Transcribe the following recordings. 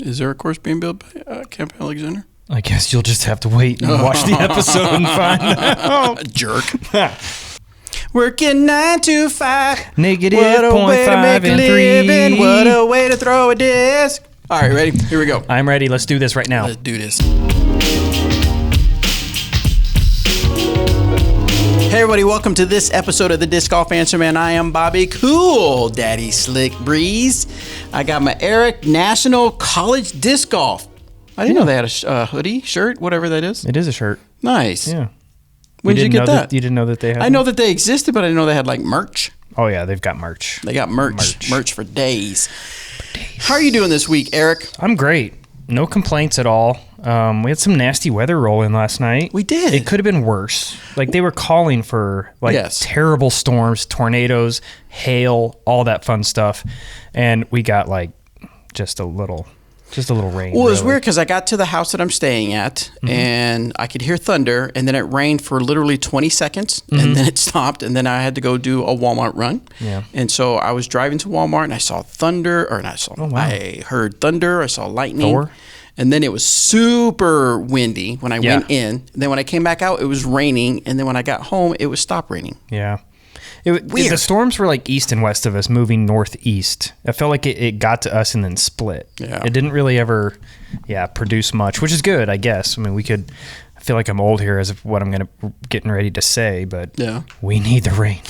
Is there a course being built by Camp Alexander? I guess you'll just have to wait and watch the episode and find out. Jerk. Working 9 to 5. Negative What a way to 0.5 make a and living. 3. What a way to throw a disc. All right, ready? Here we go. I'm ready. Let's do this right now. Let's do this. Hey everybody, welcome to this episode of the Disc Golf Answer Man. I am Bobby Cool Daddy Slick Breeze. I got my Eric National College Disc Golf. I didn't know they had a hoodie, shirt, whatever that is. It is a shirt. Nice. Yeah. When did you get that? You didn't know that they had I know that they existed, but I didn't know they had like merch. Oh yeah, they've got merch. They got merch for days. How are you doing this week, Eric? I'm great. No complaints at all. We had some nasty weather roll in last night. We did. It could have been worse. Like they were calling for terrible storms, tornadoes, hail, all that fun stuff. And we got like just a little rain. Well, it was weird because I got to the house that I'm staying at and I could hear thunder, and then it rained for literally 20 seconds and then it stopped, and then I had to go do a Walmart run. Yeah. And so I was driving to Walmart and I saw thunder, I heard thunder, I saw lightning. Thor? And then it was super windy when I went in. And then when I came back out, it was raining, and then when I got home, it was stopped raining. Yeah. The storms were like east and west of us, moving northeast. I felt like it got to us and then split. Yeah. It didn't really ever, produce much, which is good, I guess. I mean, I feel like I'm old here as of what I'm getting ready to say, but we need the rain.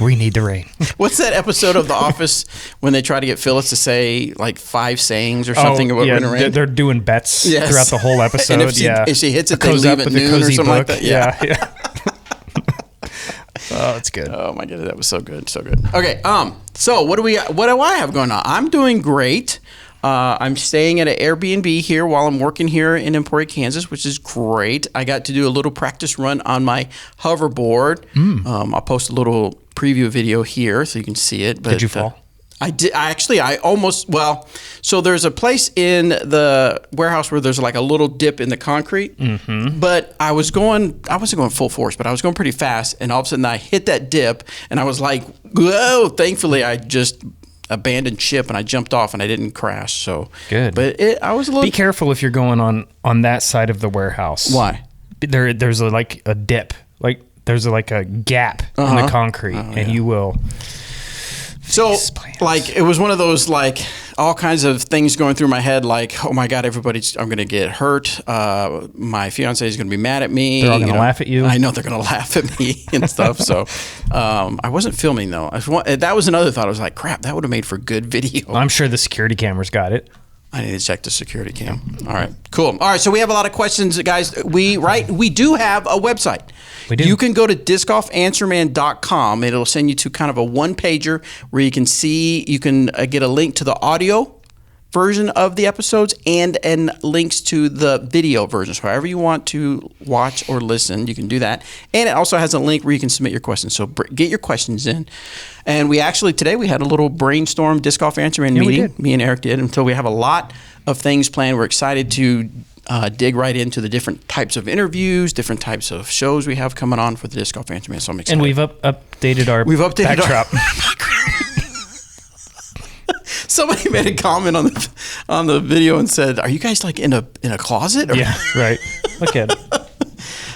We need the rain. What's that episode of The Office when they try to get Phyllis to say like 5 sayings or something about when it rains? They're doing bets throughout the whole episode. And if she hits it, they leave at noon or something like that. Yeah. Oh, it's good. Oh my goodness, that was so good, so good. Okay, so what do I have going on? I'm doing great. I'm staying at an Airbnb here while I'm working here in Emporia, Kansas, which is great. I got to do a little practice run on my hoverboard. I'll post a little preview video here so you can see it. But, did you fall? I did. I almost, so there's a place in the warehouse where there's like a little dip in the concrete, but I wasn't going full force, but I was going pretty fast, and all of a sudden I hit that dip, and I was like, whoa, thankfully I just abandoned ship, and I jumped off, and I didn't crash, so. Good. But I was a little. Be careful if you're going on that side of the warehouse. Why? There's a dip, like there's a gap in the concrete, and you will. So, like, it was one of those, like, all kinds of things going through my head, like, oh, my God, I'm going to get hurt. My fiance is going to be mad at me. They're all going to laugh at you. I know they're going to laugh at me and stuff. So, I wasn't filming, though. That was another thought. I was like, crap, that would have made for good video. I'm sure the security cameras got it. I need to check the security cam. All right, cool. All right, so we have a lot of questions, guys. We do have a website. We do. You can go to discgolfanswerman.com. It'll send you to kind of a one-pager where you can get a link to the audio version of the episodes and links to the video versions. However you want to watch or listen, you can do that. And it also has a link where you can submit your questions. So get your questions in. And today we had a little brainstorm Disc Golf Answer Man meeting. Me and Eric did. Until we have a lot of things planned. We're excited to dig right into the different types of interviews, different types of shows we have coming on for the Disc Golf Answer Man. So I'm excited. And we've updated our backdrop. Somebody made a comment on the video and said, "Are you guys like in a closet?" Or? Yeah, right. Look at it.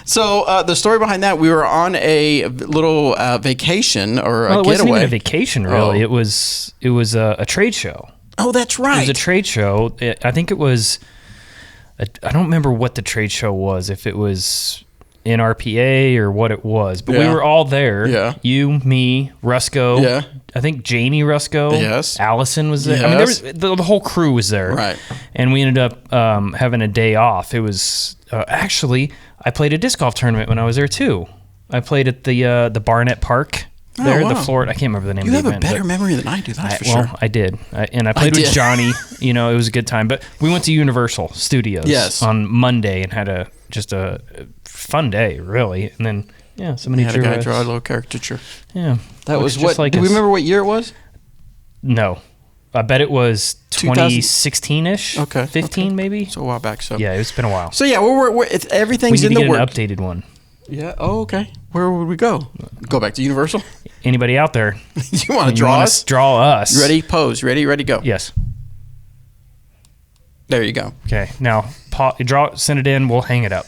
So the story behind that, we were on a little vacation or a getaway. It wasn't even a vacation, really. It was a trade show. Oh, that's right. It was a trade show. I think it was. I don't remember what the trade show was. If it was NRPA or what it was, but we were all there. Yeah. You, me, Rusco. Yeah. I think Janie Rusco. Yes. Allison was there. Yes. I mean, there was the whole crew was there. Right. And we ended up having a day off. It was actually I played a disc golf tournament when I was there too. I played at the Barnett Park. The Florida. I can't remember the name of the event. You have a better memory than I do, that's for sure. Well, I did. And I played with Johnny. It was a good time. But we went to Universal Studios on Monday and had just a fun day, really. And then, somebody had a guy draw a little caricature. Yeah. That was what? Do we remember what year it was? No. I bet it was 2016-ish. Okay. 15 maybe. So a while back. So yeah, it's been a while. So yeah, everything's in the works. We need to get an updated one. Yeah. Oh, okay. Where would we go? Go back to Universal? Anybody out there? You want to draw us? Draw us. Ready? Pose. Ready? Go. Yes. There you go. Okay. Now, send it in. We'll hang it up.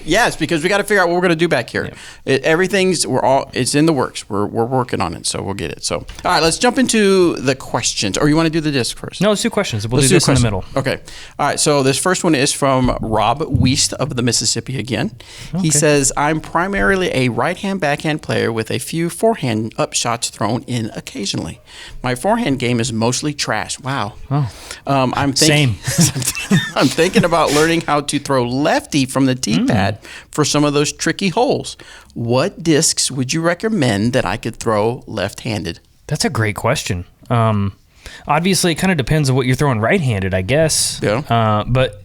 Yes, because we got to figure out what we're going to do back here. Yep. It's in the works. We're working on it, so we'll get it. So, all right, let's jump into the questions. Or you want to do the disc first? No, let's do questions. We'll do this in the middle. Okay. All right. So this first one is from Rob Weist of the Mississippi again. Okay. He says, "I'm primarily a right-hand backhand player with a few forehand up shots thrown in occasionally. My forehand game is mostly trash." Wow. Oh. Same. I'm thinking about learning how to throw lefty from the tee pad for some of those tricky holes. What discs would you recommend that I could throw left-handed? That's a great question. Obviously, it kind of depends on what you're throwing right-handed, I guess. Yeah. But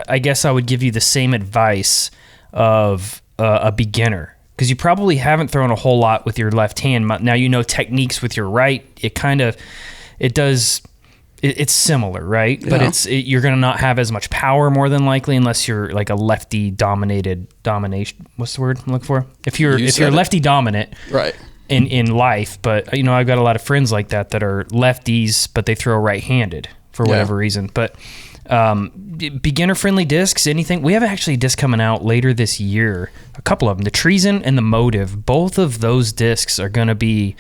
I guess I would give you the same advice of a beginner, because you probably haven't thrown a whole lot with your left hand. Now you know techniques with your right. It's similar, right? Yeah. But you're going to not have as much power more than likely unless you're like a lefty domination. What's the word I'm looking for? If you're lefty dominant, right, in life. But I've got a lot of friends like that are lefties, but they throw right-handed for whatever reason. But beginner-friendly discs, anything. We have actually a disc coming out later this year. A couple of them, the Treason and the Motive. Both of those discs are going to be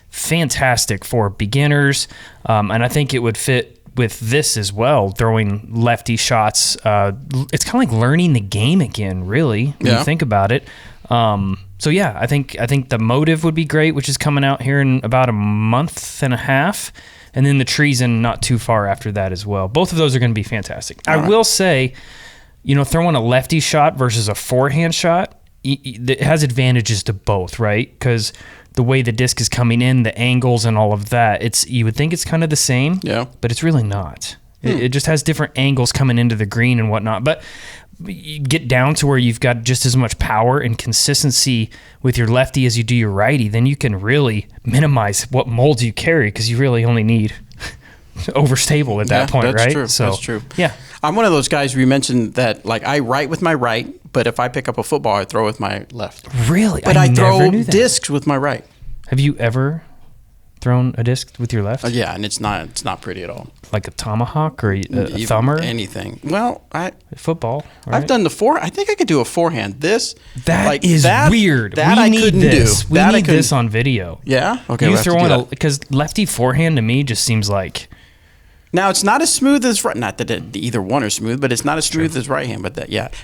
fantastic for beginners, and I think it would fit with this as well, throwing lefty shots. It's kind of like learning the game again, really, when you think about it. So yeah, I think the Motive would be great, which is coming out here in about a month and a half, and then the Treason not too far after that as well. Both of those are going to be fantastic. I will say, throwing a lefty shot versus a forehand shot, it has advantages to both, right? Because the way the disc is coming in, the angles and all of that, you would think it's kind of the same, but it's really not. It just has different angles coming into the green and whatnot. But you get down to where you've got just as much power and consistency with your lefty as you do your righty, then you can really minimize what molds you carry, because you really only need overstable at that point, right? True. So, that's true. Yeah. I'm one of those guys where you mentioned that, like, I write with my right, but if I pick up a football, I throw with my left. Really? But I throw discs with my right. Have you ever thrown a disc with your left? Yeah, and it's not pretty at all. Like a tomahawk or a thumber? Anything. Well, football. Right? I've done I think I could do a forehand. That is weird. That we need this. We need this on video. Yeah. Okay. You throw because lefty forehand to me just seems like. Now it's not as smooth as right. Not that either one are smooth, but it's not as smooth as right hand. But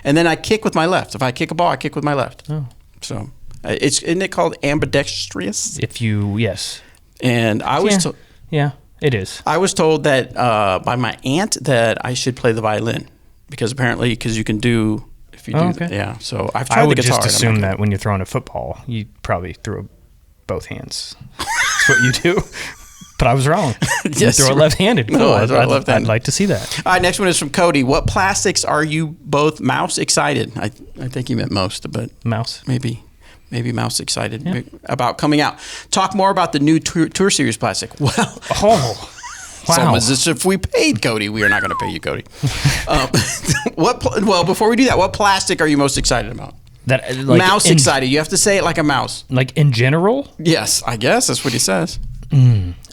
and then I kick with my left. If I kick a ball, I kick with my left. Oh. So isn't it called ambidextrous? Yes. And I was told. Yeah, it is. I was told that by my aunt that I should play the violin, because apparently you can do if you do that. Yeah. So I've tried the guitar. I would just assume that when you're throwing a football, you probably throw both hands. That's what you do. But I was wrong. Yes, you throw it left-handed. Cool. No, I throw it left-handed. I'd like to see that. All right, next one is from Cody. What plastics are you both mouse excited? I think he meant most, but mouse. Maybe mouse excited about coming out. Talk more about the new Tour Series plastic. Well, wow. If we paid Cody, we are not going to pay you, Cody. Before we do that, what plastic are you most excited about? Mouse excited. You have to say it like a mouse. Like in general? Yes, I guess that's what he says.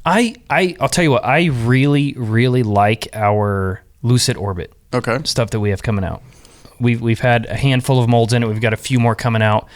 I'll tell you what, I really, really like our Lucid Orbit stuff that we have coming out. We've had a handful of molds in it. We've got a few more coming out.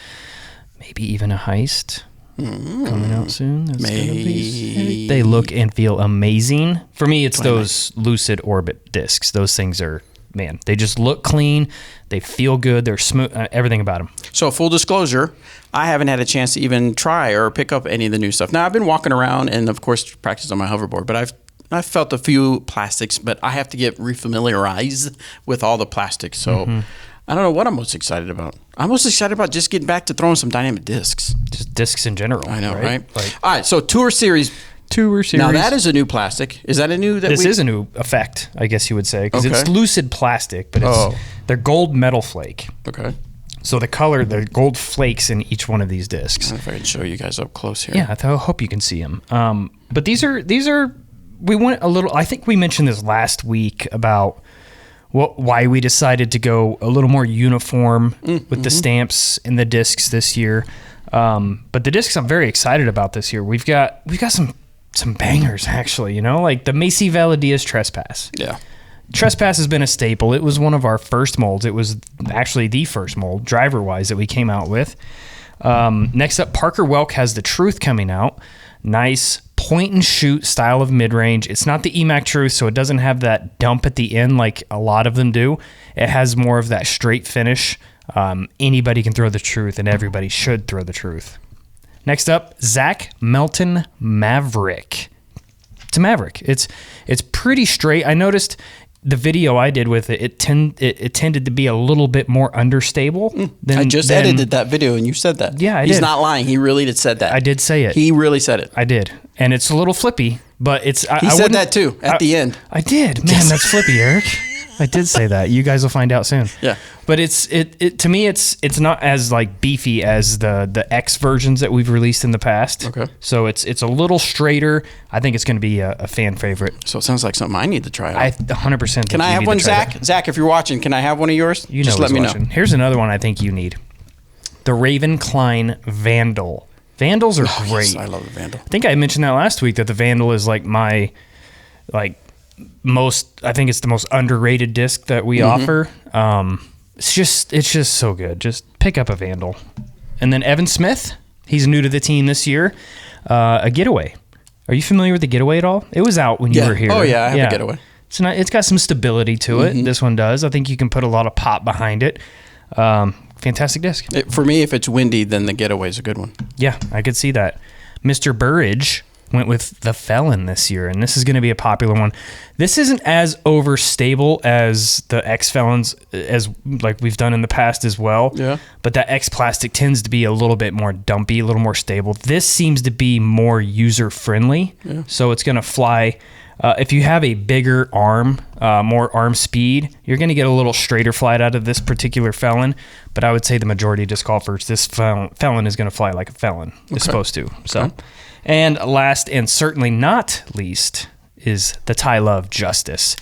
Maybe even a Heist coming out soon. They look and feel amazing. For me, it's those Lucid Orbit discs. Those things are, man, they just look clean. They feel good. They're smooth. Everything about them. So full disclosure, I haven't had a chance to even try or pick up any of the new stuff. Now, I've been walking around and, of course, practice on my hoverboard, but I've felt a few plastics, but I have to get refamiliarized with all the plastics. So I don't know what I'm most excited about. I'm most excited about just getting back to throwing some dynamic discs. Just discs in general. I know, right? All right, so Tour Series. Now, that is a new plastic. Is that a new? This is a new effect, I guess you would say, because it's Lucid plastic, but they're gold metal flake. Okay. So the gold flakes in each one of these discs. I don't know if I can show you guys up close here. Yeah, I hope you can see them. But these are. We went a little. I think we mentioned this last week about why we decided to go a little more uniform with the stamps and the discs this year. But the discs I'm very excited about this year. We've got some bangers actually. Like the Macy Valadias Trespass. Yeah. Trespass has been a staple. It was one of our first molds. It was actually the first mold, driver-wise, that we came out with. Next up, Parker Welk has the Truth coming out. Nice point-and-shoot style of mid-range. It's not the EMAC Truth, so it doesn't have that dump at the end like a lot of them do. It has more of that straight finish. Anybody can throw the Truth, and everybody should throw the Truth. Next up, Zach Melton Maverick. It's a Maverick. It's pretty straight. I noticed the video I did with it, it tended to be a little bit more understable. I just edited that video, and you said that. Yeah, I He's did. not lying. He really did said that. I did say it. He really said it. I did. And it's a little flippy, but it's... He said that too, at the end. I did. Man, that's flippy, Eric. I did say that. You guys will find out soon. Yeah. But to me, it's not as like beefy as the X versions that we've released in the past. Okay. So it's a little straighter. I think it's going to be a fan favorite. So it sounds like something I need to try out. I 100% Can I have one, Zach? Zach, if you're watching, can I have one of yours? You Just know let me watching. know. Here's another one I think you need. The Raven Klein Vandal. Vandals are great. Yes, I love the Vandal. I think I mentioned that last week that the Vandal is like my most, I think it's the most underrated disc that we offer. It's just so good. Just pick up a Vandal. And then Evan Smith, he's new to the team this year. A Getaway. Are you familiar with the Getaway at all? It was out when you were here. Oh yeah, I have a Getaway. It's got some stability to it. This one does. I think you can put a lot of pop behind it. Fantastic disc. For me, if it's windy, then the Getaway is a good one. Yeah, I could see that. Mr. Burridge went with the Felon this year, and this is going to be a popular one. This isn't as overstable as the X Felons, as like we've done in the past as well. Yeah. But that X Plastic tends to be a little bit more dumpy, a little more stable. This seems to be more user-friendly, so it's going to fly. If you have a bigger arm, more arm speed, you're going to get a little straighter flight out of this particular Felon. But I would say the majority of disc golfers, this Felon is going to fly like a Felon is supposed to. So. Okay. And last and certainly not least is the Ty Love Justice.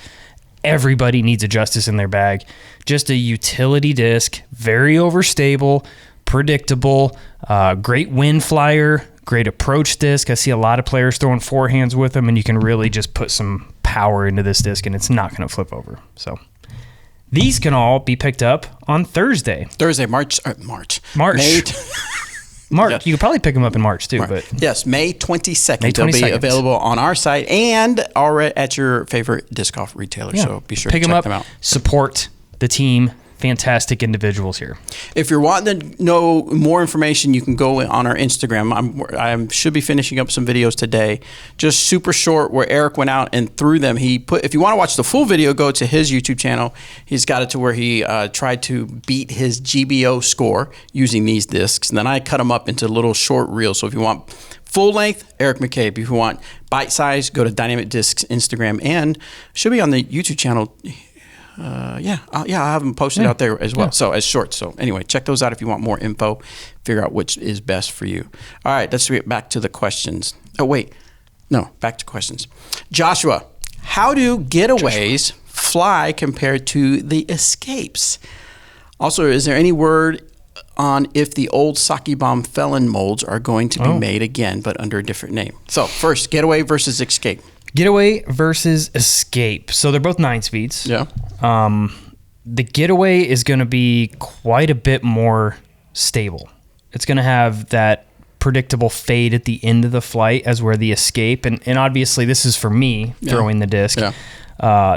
Everybody needs a Justice in their bag. Just a utility disc, very overstable, predictable, great wind flyer, great approach disc. I see a lot of players throwing forehands with them, and you can really just put some power into this disc, and it's not going to flip over. So these can all be picked up on Thursday. March. March. Yes. You could probably pick them up in March too. But yes, May 22nd. May 22nd. They'll be available on our site and already at your favorite disc golf retailer. Yeah. So be sure to check them out. Support the team. Fantastic individuals here. If you're wanting to know more information, you can go on our Instagram. I should be finishing up some videos today, just super short, where Eric went out and threw them. If you want to watch the full video, go to his YouTube channel. He's got it to where he tried to beat his GBO score using these discs. And then I cut them up into little short reels. So if you want full length, Eric McCabe. If you want bite size, go to Dynamic Discs Instagram, and should be on the YouTube channel. I'll have them posted out there as well. Yeah. So as shorts. So anyway, check those out if you want more info. Figure out which is best for you. All right, let's get back to the questions. Back to questions. Joshua, how do Getaways fly compared to the Escapes? Also, is there any word on if the old Sockibomb Felon molds are going to be made again, but under a different name? So first, Getaway versus Escape. Getaway versus Escape. So they're both 9 speeds. Yeah. The Getaway is going to be quite a bit more stable. It's going to have that predictable fade at the end of the flight as where the Escape, and obviously this is for me throwing the disc. Yeah.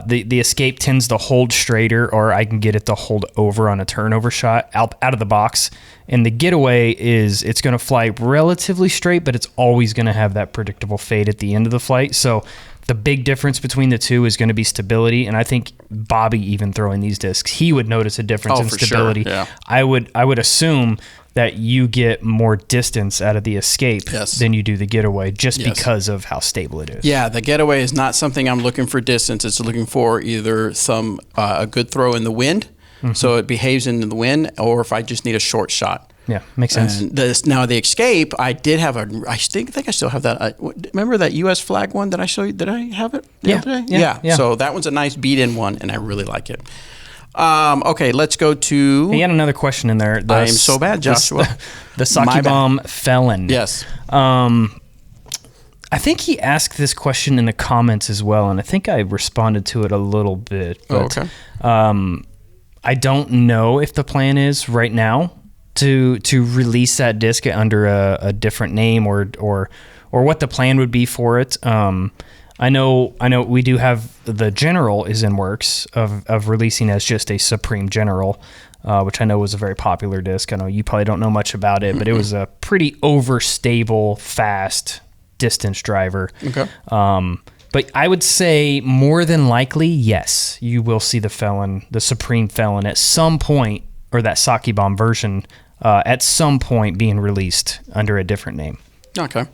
The Escape tends to hold straighter, or I can get it to hold over on a turnover shot out of the box. And the Getaway it's going to fly relatively straight, but it's always going to have that predictable fade at the end of the flight. So the big difference between the two is going to be stability. And I think Bobby, even throwing these discs, he would notice a difference in stability. Sure. Yeah. I would assume that you get more distance out of the Escape than you do the Getaway, just because of how stable it is. Yeah, the Getaway is not something I'm looking for distance. It's looking for either a good throw in the wind, so it behaves in the wind, or if I just need a short shot. Yeah, makes sense. And now the Escape, I did have I think I still have that. Remember that U.S. flag one that I showed you? Did I have it the other day? Yeah. So that one's a nice beat-in one, and I really like it. Okay, let's go to... He had another question in there. I am so bad, Joshua. The Sockibomb Felon. Yes. I I think he asked this question in the comments as well, and I think I responded to it a little bit. But, I don't know if the plan is right now to release that disc under a different name or what the plan would be for it. I know we do have the General is in works of releasing as just a Supreme General, which I know was a very popular disc. I know you probably don't know much about it, but it was a pretty overstable, fast distance driver. Okay. But I would say more than likely, yes, you will see the Felon, the Supreme Felon at some point, or that Sockibomb version at some point being released under a different name. Okay.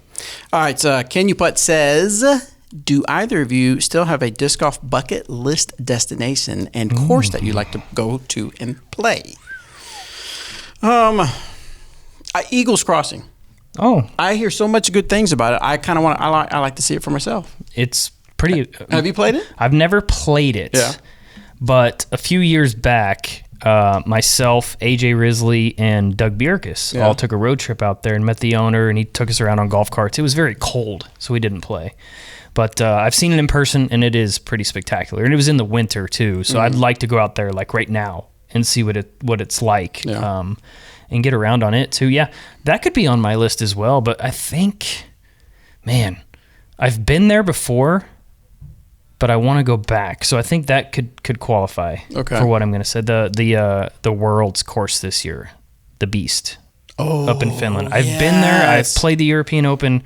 All right. Can You Putt says, do either of you still have a disc golf bucket list destination and course that you'd like to go to and play? Eagles Crossing. Oh, I hear so much good things about it. I kind of want. I like to see it for myself. It's pretty. Have you played it? I've never played it. Yeah. But a few years back, myself, AJ Risley, and Doug Bierkus all took a road trip out there and met the owner, and he took us around on golf carts. It was very cold, so we didn't play. But I've seen it in person, and it is pretty spectacular. And it was in the winter too, so I'd like to go out there like right now and see what it's like. Yeah. And get around on it too. Yeah, that could be on my list as well. But I think, man, I've been there before, but I want to go back. So I think that could qualify for what I'm going to say. The Worlds course this year, the Beast, up in Finland. I've been there. I've played the European Open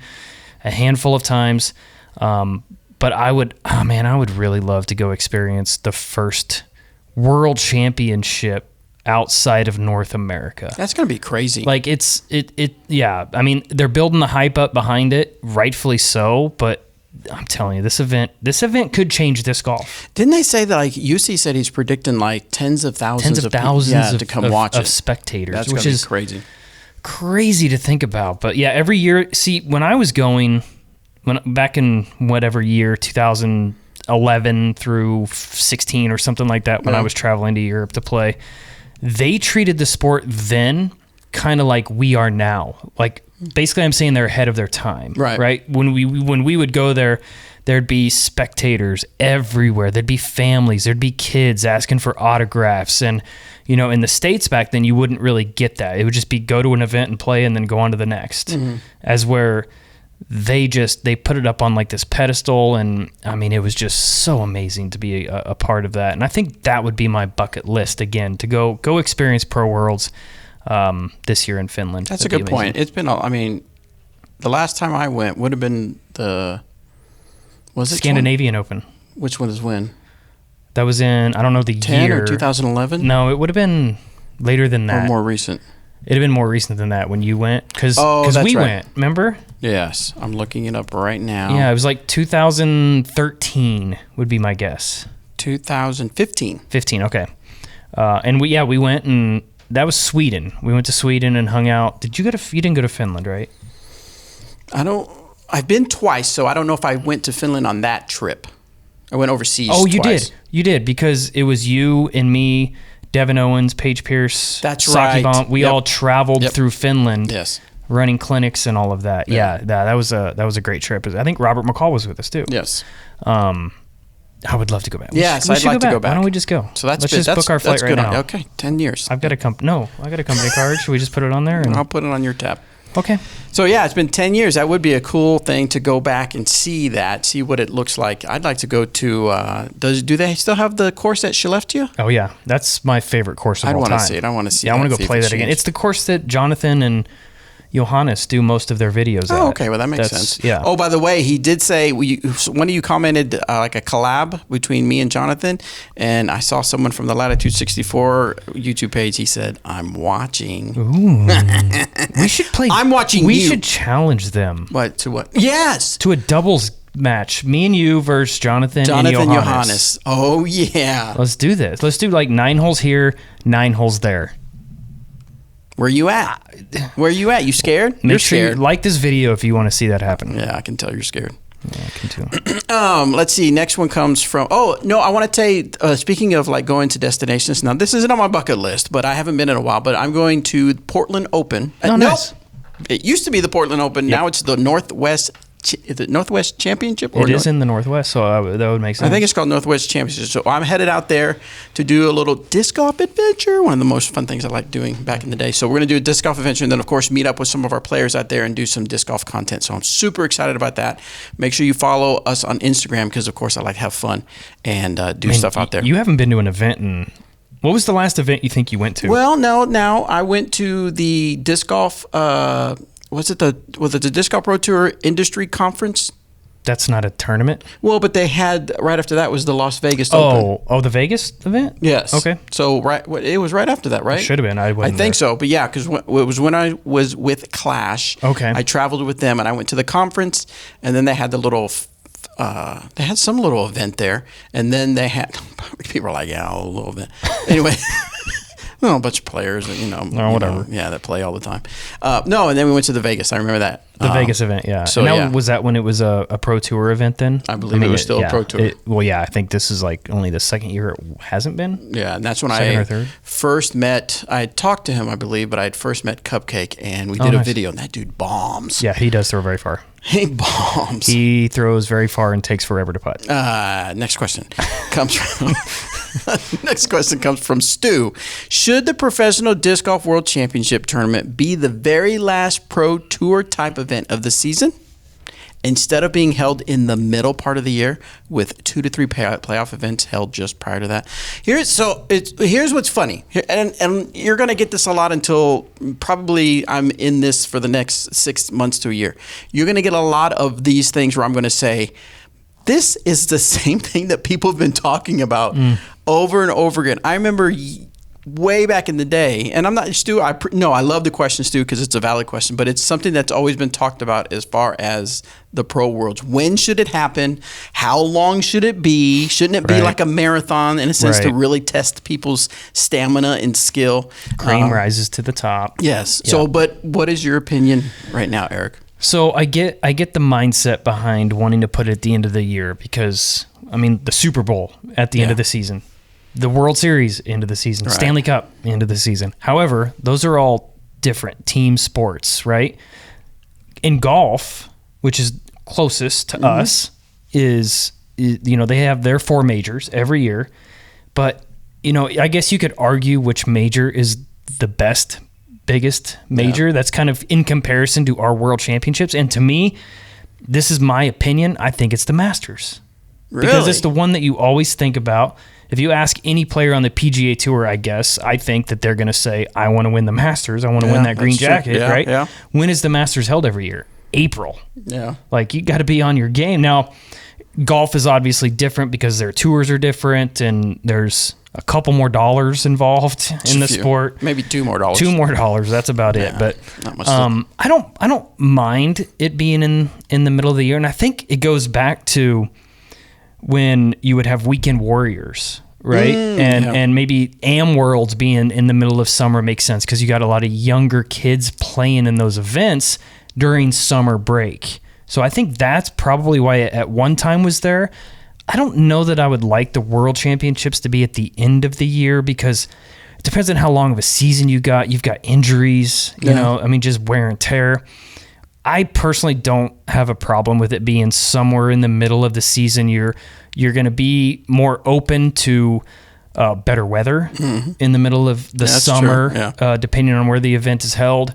a handful of times. But I would really love to go experience the first World Championship outside of North America. That's going to be crazy. Like yeah. I mean, they're building the hype up behind it, rightfully so, but I'm telling you, this event could change disc golf. Didn't they say that, like, UC said he's predicting like tens of thousands of people to come watch it. Spectators. That's which is crazy. Crazy to think about. But yeah, every year, see, when I was going, back in whatever year, 2011 through 16 or something like that, when I was traveling to Europe to play, they treated the sport then kind of like we are now. Like, basically, I'm saying they're ahead of their time. Right? When we would go there, there'd be spectators everywhere. There'd be families. There'd be kids asking for autographs. And, you know, in the States back then, you wouldn't really get that. It would just be go to an event and play and then go on to the next. Mm-hmm. As where they put it up on like this pedestal, and I mean, it was just so amazing to be a part of that. And I think that would be my bucket list again, to go experience Pro Worlds this year in Finland. That's a good point. It's been, I mean, the last time I went would have been Scandinavian Open. Which one is when? That was in, I don't know the 10 year. or 2011? No, it would have been later than that. Or more recent. It'd have been more recent than that when you went, because we went, remember? Yes, I'm looking it up right now. Yeah, it was like 2013 would be my guess. 2015. 15, okay. And we went, and that was Sweden. We went to Sweden and hung out. Did you you didn't go to Finland, right? I've been twice, so I don't know if I went to Finland on that trip. I went overseas twice. Oh, you did. You did, because it was you and me, Devin Owens, Paige Pierce, that's Sockibomb. right. We all traveled through Finland, running clinics and all of that. Yeah, that was a great trip. I think Robert McCall was with us too. Yes. I would love to go back. Yes, I'd like to go back. Why don't we just go? So let's just book our flight right now. Okay, 10 years. I got a company card. Should we just put it on there? And I'll put it on your tab. Okay. So yeah, it's been 10 years. That would be a cool thing to go back and see what it looks like. I'd like to go to, do they still have the course at Skellefteå? Oh yeah, that's my favorite course of all time. I want to see it. I want to see it. Yeah, I want to go play that again. It's the course that Jonathan and Johannes do most of their videos at. Oh, okay. Well, that makes sense. Yeah. Oh, by the way, he did say, one of you commented like a collab between me and Jonathan, and I saw someone from the Latitude 64 YouTube page. He said, I'm watching. Ooh. We should play. I'm watching We should challenge them. What? To what? Yes. To a doubles match. Me and you versus Jonathan and Johannes. Oh, yeah. Let's do this. Let's do like 9 holes here, 9 holes there. Where you at? You scared? You're scared. Like this video if you want to see that happen. Yeah, I can tell you're scared. Yeah, I can too. Let's see. Next one comes from. Oh no, I want to tell you. Speaking of like going to destinations, now this isn't on my bucket list, but I haven't been in a while. But I'm going to Portland Open. Nice. It used to be the Portland Open. Yep. Now it's the Northwest is it Northwest Championship? It is in the Northwest, so that would make sense. I think it's called Northwest Championship. So I'm headed out there to do a little disc golf adventure, one of the most fun things I liked doing back in the day. So we're going to do a disc golf adventure and then, of course, meet up with some of our players out there and do some disc golf content. So I'm super excited about that. Make sure you follow us on Instagram because, of course, I like to have fun and do stuff out there. You haven't been to an event in... What was the last event you think you went to? Well, no. I went to the disc golf... was it the Disc Golf Pro Tour Industry Conference? That's not a tournament? Well, but they had, right after that was the Las Vegas Open. Oh, the Vegas event? Yes. Okay. So it was right after that, right? It should have been. I think so. But yeah, because it was when I was with Clash. Okay. I traveled with them and I went to the conference and then they had the little... they had some little event there, and then they had people were like, "Yeah, a little event." Anyway, a bunch of players, whatever. That play all the time. No, and then we went to the Vegas. I remember that the Vegas event. Yeah. So was that when it was a Pro Tour event? Then I believe it was still a Pro Tour. I think this is like only the second year it hasn't been. Yeah, and that's when second or third? First met. I had talked to him, I believe, but I had first met Cupcake, and we did a video, and that dude bombs. Yeah, he does throw very far. He bombs. He throws very far and takes forever to putt. Next question comes from Stu. Should the Professional Disc Golf World Championship Tournament be the very last Pro Tour type event of the season? Instead of being held in the middle part of the year with 2 to 3 playoff events held just prior to that. Here's what's funny, and you're going to get this a lot until probably I'm in this for the next 6 months to a year. You're going to get a lot of these things where I'm going to say, this is the same thing that people have been talking about over and over again. I remember way back in the day, and I'm not, Stu, I love the question, Stu, because it's a valid question, but it's something that's always been talked about as far as the Pro Worlds. When should it happen? How long should it be? Shouldn't it be like a marathon in a sense to really test people's stamina and skill? Cream rises to the top. Yes. Yeah. So, but what is your opinion right now, Eric? So I get the mindset behind wanting to put it at the end of the year because, I mean, the Super Bowl at the end of the season. The World Series, end of the season. Right. Stanley Cup, end of the season. However, those are all different team sports, right? In golf, which is closest to us, is they have their 4 majors every year. But, I guess you could argue which major is the biggest major. That's kind of in comparison to our World Championships. And to me, this is my opinion, I think it's the Masters. Really? Because it's the one that you always think about. If you ask any player on the PGA Tour, I think that they're going to say, I want to win the Masters. I want to win that green jacket, right? Yeah. When is the Masters held every year? April. Yeah. Like, you got to be on your game. Now, golf is obviously different because their tours are different and there's a couple more dollars involved in the sport. Maybe $2 more. $2 more. That's about it. But not much I don't mind it being in the middle of the year. And I think it goes back to when you would have weekend warriors, right? And maybe Am Worlds being in the middle of summer makes sense because you got a lot of younger kids playing in those events during summer break. So I think that's probably why it at one time was there. I don't know that I would like the World Championships to be at the end of the year because it depends on how long of a season you got. You've got injuries, just wear and tear. I personally don't have a problem with it being somewhere in the middle of the season. You're going to be more open to better weather in the middle of the summer, depending on where the event is held.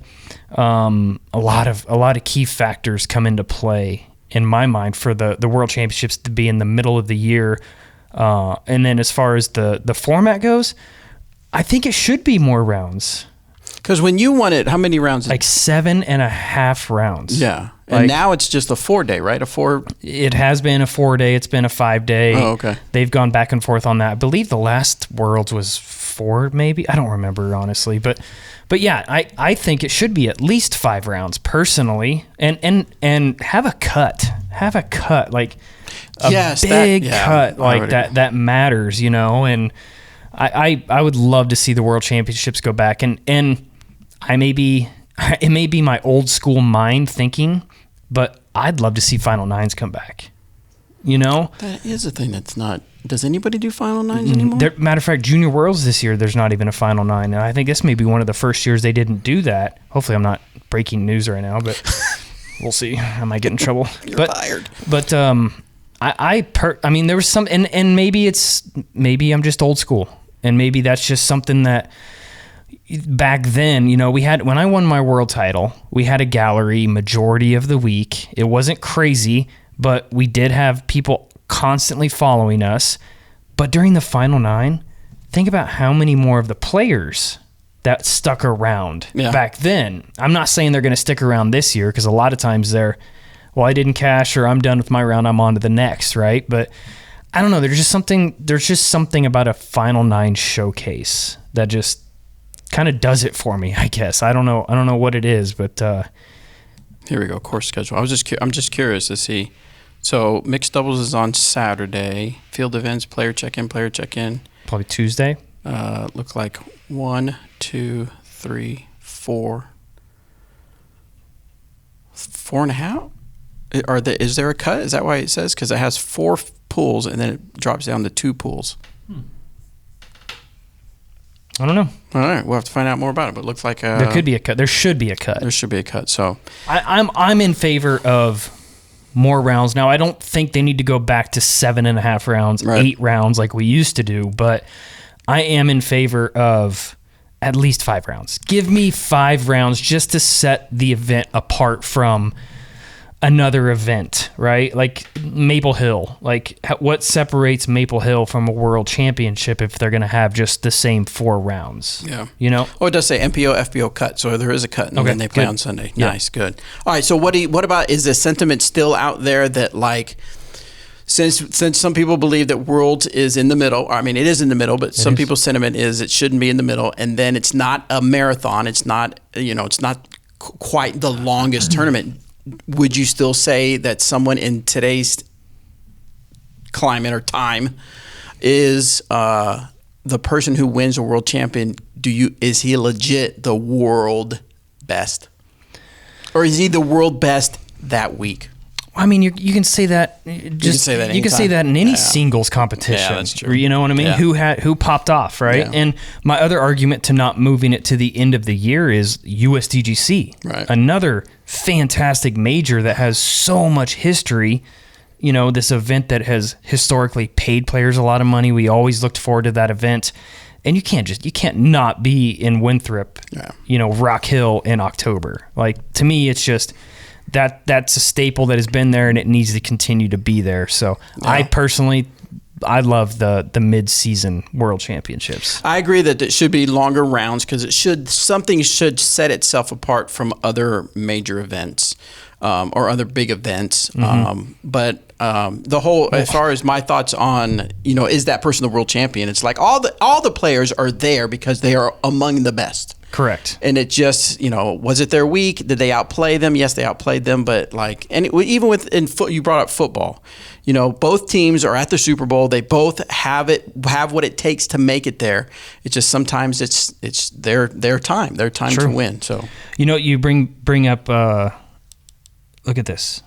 A lot of key factors come into play in my mind for the World Championships to be in the middle of the year. And then as far as the format goes, I think it should be more rounds. Because when you won it, how many rounds? Like 7.5 rounds. Yeah. And now it's just a 4-day, right? It has been a 4-day. It's been a 5-day. Oh, okay. They've gone back and forth on that. I believe the last Worlds was 4, maybe. I don't remember, honestly. But yeah, I think it should be at least 5 rounds, personally. And have a cut. Have a cut. Like a big cut like that matters, And I would love to see the World Championships go back. And it may be my old school mind thinking, but I'd love to see Final Nines come back. That is a thing that's not. Does anybody do Final Nines anymore? Matter of fact, Junior Worlds this year, there's not even a Final Nine. And I think this may be one of the first years they didn't do that. Hopefully I'm not breaking news right now, but We'll see. I might get in trouble. You're fired. But I mean, there was some, and maybe I'm just old school, and maybe that's just something that back then, when I won my world title, we had a gallery majority of the week. It wasn't crazy, but we did have people constantly following us. But during the final 9, think about how many more of the players that stuck around back then. I'm not saying they're going to stick around this year, because a lot of times I didn't cash, or I'm done with my round, I'm on to the next, right? But I don't know, there's just something about a final 9 showcase that just kind of does it for me, I guess. I don't know what it is, but here we go, course schedule. I'm just curious to see. So mixed doubles is on Saturday. Field events, player check-in. Probably Tuesday. Look like 1, 2, 3, 4. 4.5? Is there a cut? Is that why it says? Because it has 4 pools and then it drops down to 2 pools. I don't know. All right, we'll have to find out more about it. But it looks like there could be a cut. There should be a cut. There should be a cut. So I'm in favor of more rounds. Now, I don't think they need to go back to 7.5 rounds, 8 rounds like we used to do, but I am in favor of at least 5 rounds. Give me 5 rounds just to set the event apart from another event, right? Like Maple Hill. Like, what separates Maple Hill from a world championship if they're going to have just the same 4 rounds? Yeah. Oh, it does say MPO, FBO cut, so there is a cut, and then they play on Sunday. Yeah. Nice, good. All right, so what about, is the sentiment still out there that, like, since some people believe that Worlds is in the middle, I mean, it is in the middle, but some people's sentiment is it shouldn't be in the middle, and then it's not a marathon, it's not, it's not quite the longest tournament. Would you still say that someone in today's climate or time is the person who wins a world champion? Is he legit the world best, or is he the world best that week? I mean, you can say that. You can say that in any singles competition. Yeah, that's true. You know what I mean? Yeah. Who popped off, right? Yeah. And my other argument to not moving it to the end of the year is USDGC, right? Another fantastic major that has so much history. This event that has historically paid players a lot of money. We always looked forward to that event, and you can't not be in Winthrop, Rock Hill in October. Like, to me, it's just. That's a staple that has been there, and it needs to continue to be there. So I love the mid-season World Championships. I agree that it should be longer rounds, because something should set itself apart from other major events or other big events. Mm-hmm. But the whole, as far as my thoughts on, is that person the world champion? It's like all the players are there because they are among the best. Correct. And it just, was it their week? Did they outplay them? Yes, they outplayed them. But even you brought up football. Both teams are at the Super Bowl. They both have what it takes to make it there. It's just sometimes it's their time. Their time to win. So you bring up. Look at this.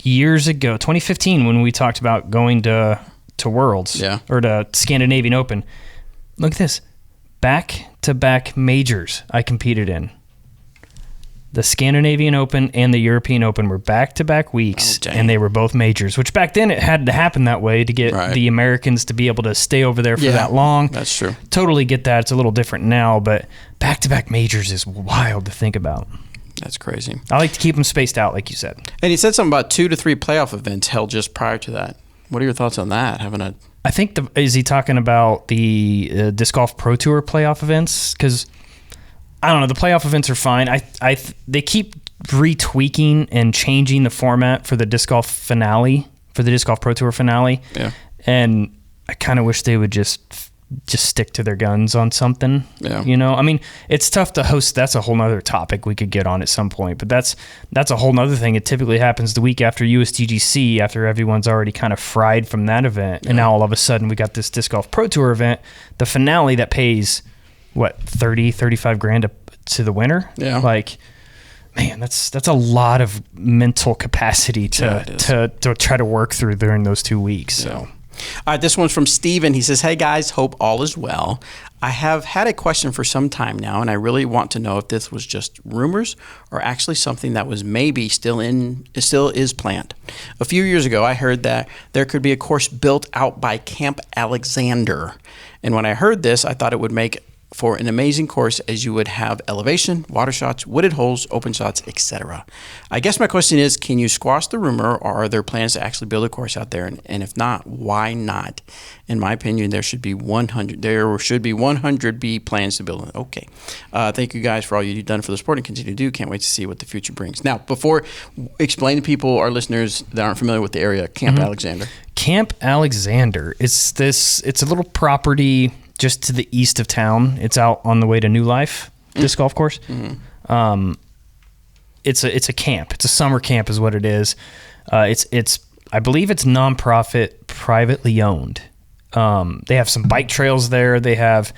Years ago, 2015, when we talked about going to Worlds or to Scandinavian Open. Look at this. Back-to-back majors I competed in. The Scandinavian Open and the European Open were back-to-back weeks, and they were both majors, which back then it had to happen that way to get the Americans to be able to stay over there for that long. That's true. Totally get that. It's a little different now, but back-to-back majors is wild to think about. That's crazy. I like to keep them spaced out, like you said. And he said something about 2 to 3 playoff events held just prior to that. What are your thoughts on that? I think is he talking about the Disc Golf Pro Tour playoff events? Because I don't know, the playoff events are fine. They keep retweaking and changing the format for the Disc Golf finale, for the Disc Golf Pro Tour finale. Yeah. And I kind of wish they would just stick to their guns on something. Yeah. I mean, it's tough to host. That's a whole nother topic we could get on at some point, but that's a whole nother thing. It typically happens the week after USDGC, after everyone's already kind of fried from that event. And now all of a sudden we got this Disc Golf Pro Tour event, the finale that pays what, 35 grand to the winner. Yeah. Like, man, that's a lot of mental capacity to try to work through during those 2 weeks. So. All right, this one's from Steven. He says, hey guys, hope all is well. I have had a question for some time now, and I really want to know if this was just rumors or actually something that was maybe still is planned. A few years ago, I heard that there could be a course built out by Camp Alexander. And when I heard this, I thought it would make for an amazing course, as you would have elevation, water shots, wooded holes, open shots, etc. I guess my question is, can you squash the rumor, or are there plans to actually build a course out there? And if not, why not? In my opinion, there should be 100 plans to build it. Okay. Thank you guys for all you've done for the sport and continue to do. Can't wait to see what the future brings. Now, before explain to people, our listeners that aren't familiar with the area, Camp Alexander. Camp Alexander. It's a little property just to the east of town. It's out on the way to New Life disc golf course. It's a camp. It's a summer camp is what it is. It's I believe it's nonprofit, privately owned. They have some bike trails there. They have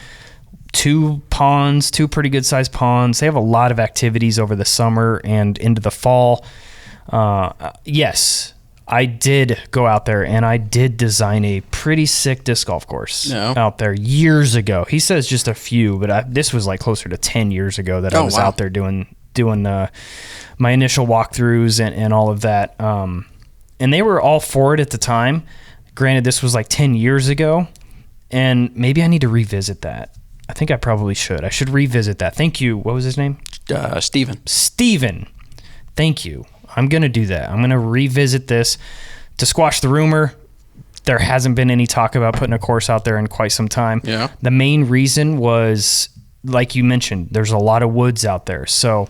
two pretty good sized ponds. They have a lot of activities over the summer and into the fall. Yes, I did go out there and I did design a pretty sick disc golf course out there years ago. He says just a few, but this was like closer to 10 years ago that I was out there doing my initial walkthroughs and all of that. And they were all for it at the time. Granted, this was like 10 years ago, and maybe I need to revisit that. I think I probably should. I should revisit that. Thank you. What was his name? Steven. Thank you. I'm going to do that. I'm going to revisit this to squash the rumor. There hasn't been any talk about putting a course out there in quite some time. Yeah. The main reason was, like you mentioned, there's a lot of woods out there. So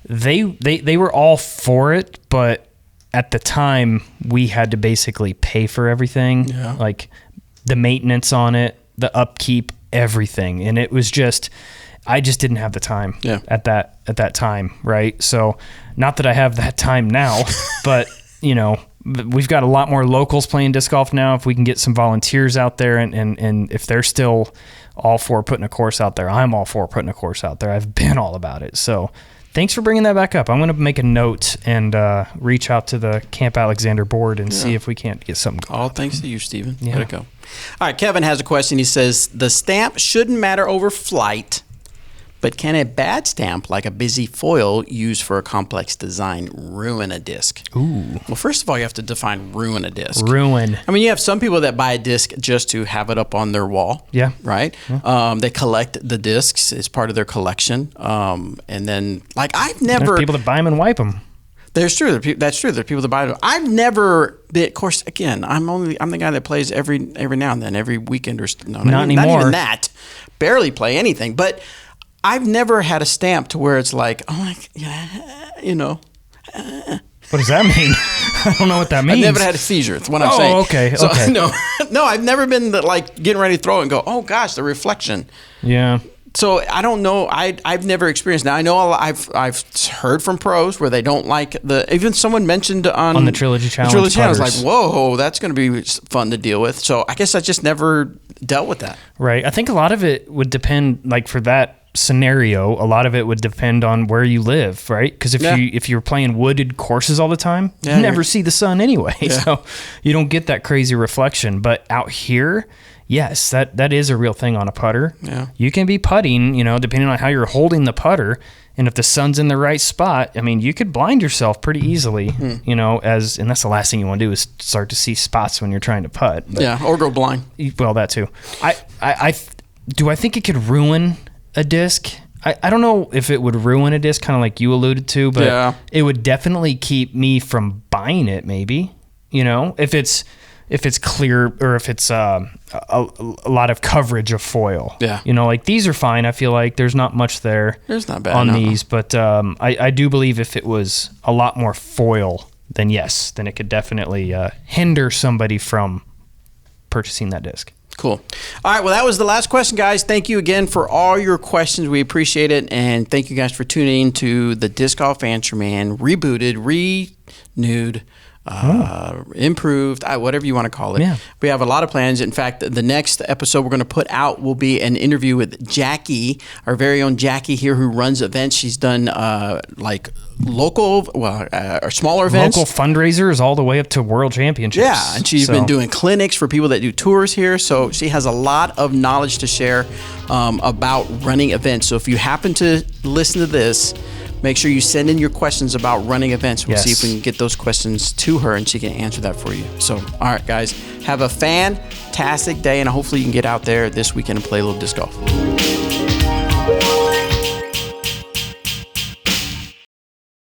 they were all for it, but at the time we had to basically pay for everything, like the maintenance on it, the upkeep, everything. And it was I just didn't have the time at that time, right? So not that I have that time now, but we've got a lot more locals playing disc golf now. If we can get some volunteers out there and if they're still all for putting a course out there, I'm all for putting a course out there. I've been all about it. So thanks for bringing that back up. I'm going to make a note and reach out to the Camp Alexander board and see if we can't get something going. All thanks to you, Stephen. Yeah. Let it go. All right, Kevin has a question. He says, the stamp shouldn't matter over flight, but can a bad stamp, like a busy foil used for a complex design, ruin a disc? Ooh. Well, first of all, you have to define ruin a disc. Ruin. I mean, you have some people that buy a disc just to have it up on their wall. Yeah. Right? Yeah. They collect the discs as part of their collection. And then, like, There's people that buy them and wipe them. That's true. That's true. There are people that buy them. I've never been, of course, again, I'm the guy that plays every now and then, every weekend or not anymore. Not even that. Barely play anything. But I've never had a stamp to where it's like, oh my, What does that mean? I don't know what that means. I've never had a seizure. That's what I'm saying. Okay. So, no, I've never been like getting ready to throw it and go, oh gosh, the reflection. Yeah. So I don't know. I've never experienced. Now I know I've heard from pros where they don't like even someone mentioned on the Trilogy Challenge. The Trilogy Challenge, like, whoa, that's going to be fun to deal with. So I guess I just never dealt with that. Right. I think a lot of it would depend, like for that scenario, a lot of it would depend on where you live, right? Because if you're playing wooded courses all the time, you never see the sun anyway, so you don't get that crazy reflection. But out here, yes, that is a real thing on a putter. Yeah, you can be putting, depending on how you're holding the putter, and if the sun's in the right spot, I mean, you could blind yourself pretty easily, and that's the last thing you want to do is start to see spots when you're trying to putt. But, or go blind. Well, that too. I think it could ruin a disc. I don't know if it would ruin a disc, kind of like you alluded to, but it would definitely keep me from buying it. Maybe, if it's clear or if it's a lot of coverage of foil. Yeah. Like these are fine. I feel like there's not much there. There's not bad on these, but I do believe if it was a lot more foil, then it could definitely hinder somebody from purchasing that disc. Cool. All right. Well, that was the last question, guys. Thank you again for all your questions. We appreciate it. And thank you guys for tuning in to the Disc Golf Answer Man rebooted, renewed improved, whatever you want to call it. Yeah. We have a lot of plans. In fact, the next episode we're going to put out will be an interview with Jackie, our very own Jackie here, who runs events. She's done like local, or smaller events. Local fundraisers all the way up to world championships. Yeah, and she's been doing clinics for people that do tours here. So she has a lot of knowledge to share about running events. So if you happen to listen to this, make sure you send in your questions about running events. We'll see if we can get those questions to her and she can answer that for you. So, all right, guys, have a fantastic day, and hopefully you can get out there this weekend and play a little disc golf.